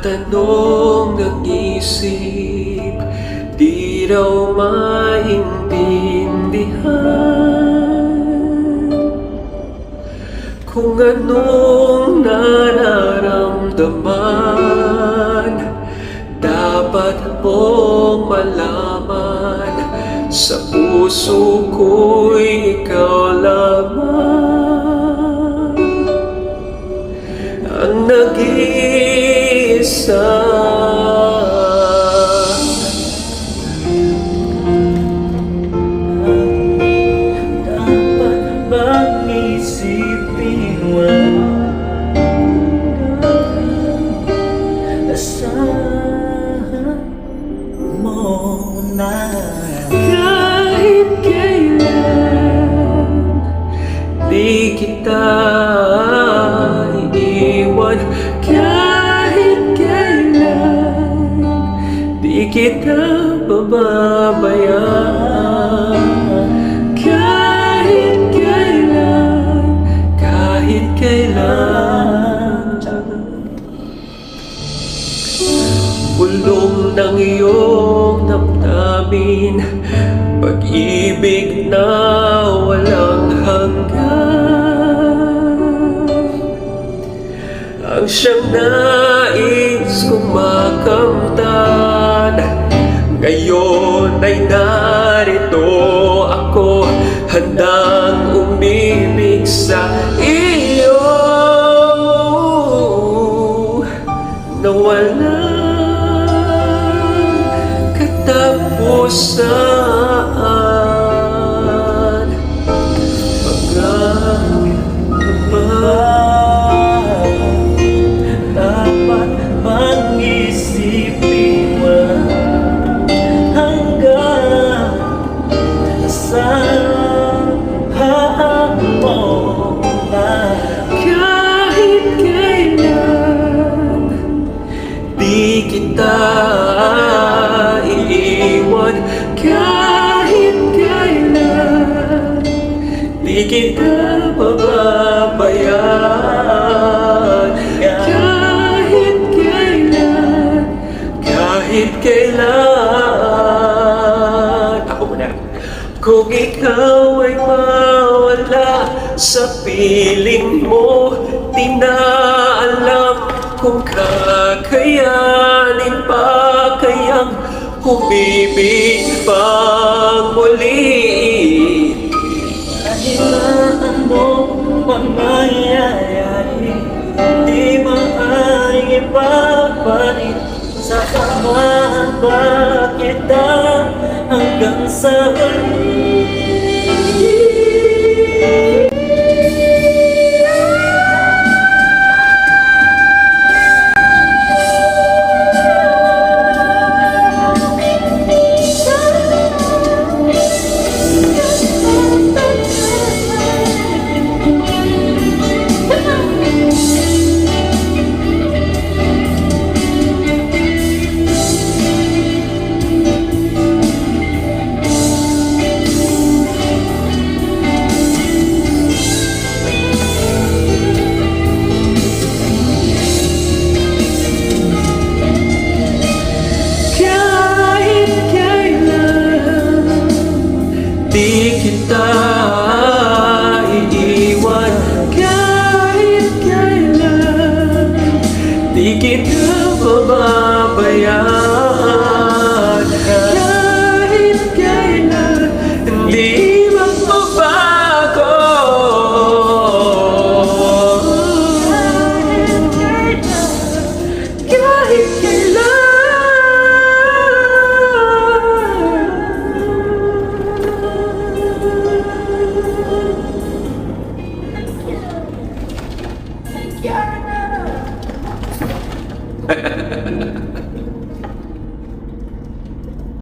Nagtatanong ng isip, di raw maintindihan kung anong nararamdaman. Dapat mong malaman, sa puso ko'y ikaw lamang ang nag-iisa. Dapat bang isipin mo asahan mo na kahit kailan di kita iiwan, kahit kailan di kita pababayaan, kahit kailan, kahit kailan. Bulong ng iyong damdamin, pag-ibig na walang hanggan, ang siyang nais kong makamtan. Ngayon ay narito ako, handang umibig sa iyo na walang katapusan. Dapat bang isipin mo hanggang saan mo na kahit kailan di kita iiwan, kahit kailan di kita pababayaan, kahit kailan, kahit kailan. Ako muna. Kung ikaw ay mawala sa piling mo, di na alam kung kakayanin pa kayang umibig pang muli. Dahilan mo mangyayari, di maaaring ipapalit sa pamahaba kita hanggang sa huli. Di kita iiwan, kahit kailan di kita pababayaan.